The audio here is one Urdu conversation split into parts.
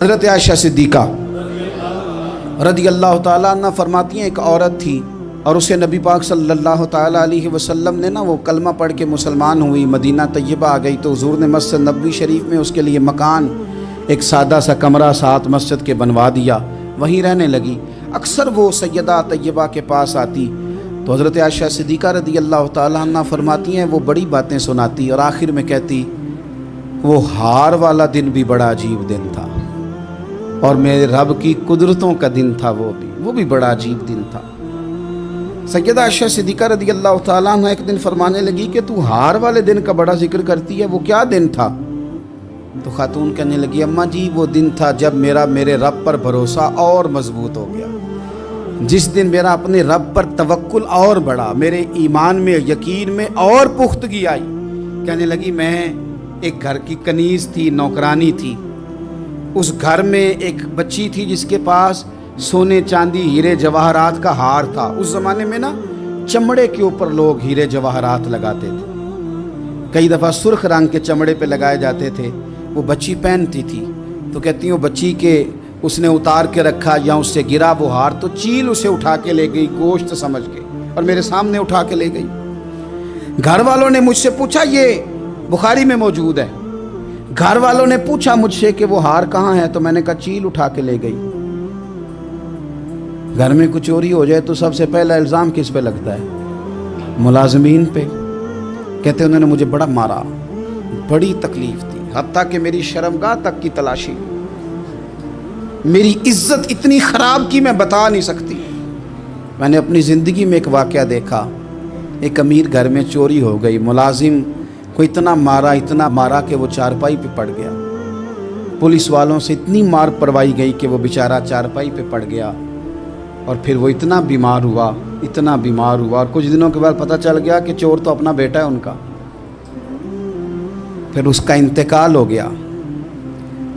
حضرت عائشہ صدیقہ رضی اللہ تعالیٰ عنہ فرماتی ہیں، ایک عورت تھی اور اسے نبی پاک صلی اللہ تعالیٰ علیہ وسلم نے وہ کلمہ پڑھ کے مسلمان ہوئی، مدینہ طیبہ آ گئی تو حضور نے مسجد نبوی شریف میں اس کے لیے مکان، ایک سادہ سا کمرہ ساتھ مسجد کے بنوا دیا، وہیں رہنے لگی۔ اکثر وہ سیدہ طیبہ کے پاس آتی تو حضرت عائشہ صدیقہ رضی اللہ تعالیٰ عنہ فرماتی ہیں وہ بڑی باتیں سناتی اور آخر میں کہتی وہ ہار والا دن بھی بڑا عجیب دن تھا اور میرے رب کی قدرتوں کا دن تھا، وہ بھی بڑا عجیب دن تھا۔ سیدہ عائشہ صدیقہ رضی اللہ تعالیٰ عنہ ایک دن فرمانے لگی کہ تو ہار والے دن کا بڑا ذکر کرتی ہے، وہ کیا دن تھا؟ تو خاتون کہنے لگی اماں جی وہ دن تھا جب میرے رب پر بھروسہ اور مضبوط ہو گیا، جس دن میرا اپنے رب پر توکل اور بڑھا، میرے ایمان میں یقین میں اور پختگی آئی۔ کہنے لگی میں ایک گھر کی کنیز تھی، نوکرانی تھی، اس گھر میں ایک بچی تھی جس کے پاس سونے چاندی ہیرے جواہرات کا ہار تھا۔ اس زمانے میں چمڑے کے اوپر لوگ ہیرے جواہرات لگاتے تھے، کئی دفعہ سرخ رنگ کے چمڑے پہ لگائے جاتے تھے، وہ بچی پہنتی تھی تو کہتی ہیں وہ بچی کے اس نے اتار کے رکھا یا اس سے گرا وہ ہار تو چیل اسے اٹھا کے لے گئی گوشت سمجھ کے اور میرے سامنے اٹھا کے لے گئی۔ گھر والوں نے مجھ سے پوچھا، یہ بخاری میں موجود ہے، گھر والوں نے پوچھا مجھ سے کہ وہ ہار کہاں ہے تو میں نے کہا چیل اٹھا کے لے گئی۔ گھر میں کچھ چوری ہو جائے تو سب سے پہلا الزام کس پہ لگتا ہے؟ ملازمین پہ۔ کہتے انہوں نے مجھے بڑا مارا، بڑی تکلیف تھی، حتیٰ کہ میری شرمگاہ تک کی تلاشی، میری عزت اتنی خراب کی میں بتا نہیں سکتی۔ میں نے اپنی زندگی میں ایک واقعہ دیکھا، ایک امیر گھر میں چوری ہو گئی، ملازم کو اتنا مارا کہ وہ چارپائی پہ پڑ گیا، پولیس والوں سے اتنی مار پڑوائی گئی کہ وہ بیچارہ چارپائی پہ پڑ گیا اور پھر وہ اتنا بیمار ہوا اور کچھ دنوں کے بعد پتہ چل گیا کہ چور تو اپنا بیٹا ہے ان کا، پھر اس کا انتقال ہو گیا۔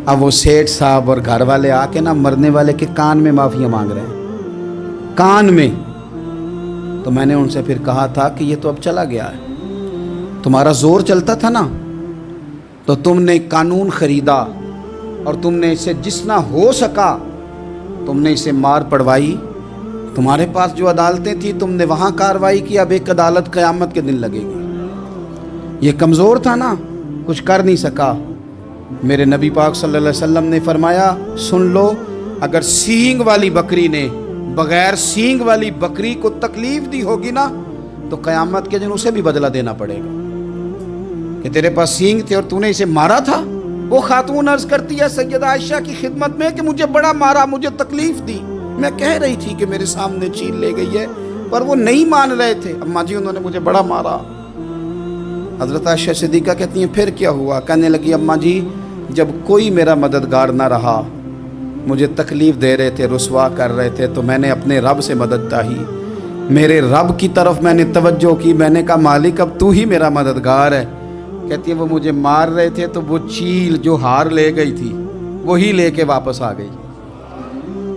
اب وہ سیٹھ صاحب اور گھر والے آ کے مرنے والے کے کان میں معافی مانگ رہے ہیں، کان میں۔ تو میں نے ان سے پھر کہا تھا کہ یہ تو اب چلا گیا ہے، تمہارا زور چلتا تھا تو تم نے قانون خریدا اور تم نے اسے جتنا ہو سکا تم نے اسے مار پڑوائی، تمہارے پاس جو عدالتیں تھیں تم نے وہاں کارروائی کی، اب ایک عدالت قیامت کے دن لگے گی۔ یہ کمزور تھا کچھ کر نہیں سکا۔ میرے نبی پاک صلی اللہ علیہ وسلم نے فرمایا سن لو، اگر سینگ والی بکری نے بغیر سینگ والی بکری کو تکلیف دی ہوگی تو قیامت کے دن اسے بھی بدلہ دینا پڑے گا کہ تیرے پاس سینگ تھے اور تو نے اسے مارا تھا۔ وہ خاتون عرض کرتی ہے سیدہ عائشہ کی خدمت میں کہ مجھے بڑا مارا، مجھے تکلیف دی، میں کہہ رہی تھی کہ میرے سامنے چیل لے گئی ہے پر وہ نہیں مان رہے تھے، اماں جی انہوں نے مجھے بڑا مارا۔ حضرت عائشہ صدیقہ کہتی ہیں پھر کیا ہوا؟ کہنے لگی اماں جی جب کوئی میرا مددگار نہ رہا، مجھے تکلیف دے رہے تھے، رسوا کر رہے تھے، تو میں نے اپنے رب سے مدد چاہی، میرے رب کی طرف میں نے توجہ کی، میں نے کہا مالک اب تو ہی میرا مددگار ہے۔ کہتی ہے وہ مجھے مار رہے تھے تو وہ چیل جو ہار لے گئی تھی وہی لے کے واپس آ گئی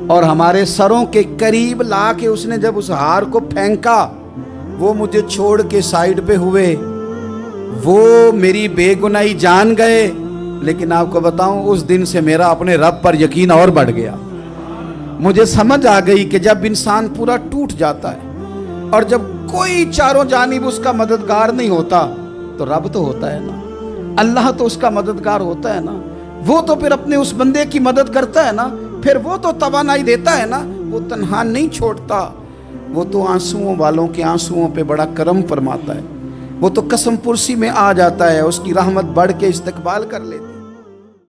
اور ہمارے سروں کے قریب لا کے اس نے جب اس ہار کو پھینکا وہ مجھے چھوڑ کے سائیڈ پہ ہوئے، وہ میری بے گناہی جان گئے، لیکن آپ کو بتاؤں اس دن سے میرا اپنے رب پر یقین اور بڑھ گیا۔ مجھے سمجھ آ گئی کہ جب انسان پورا ٹوٹ جاتا ہے اور جب کوئی چاروں جانب اس کا مددگار نہیں ہوتا تو رب تو ہوتا ہے اللہ تو اس کا مددگار ہوتا ہے وہ تو پھر اپنے اس بندے کی مدد کرتا ہے پھر وہ تو توانائی دیتا ہے وہ تنہا نہیں چھوڑتا، وہ تو آنسوؤں والوں کے آنسوؤں پہ بڑا کرم فرماتا ہے، وہ تو قسم پرسی میں آ جاتا ہے، اس کی رحمت بڑھ کے استقبال کر لیتی ہے۔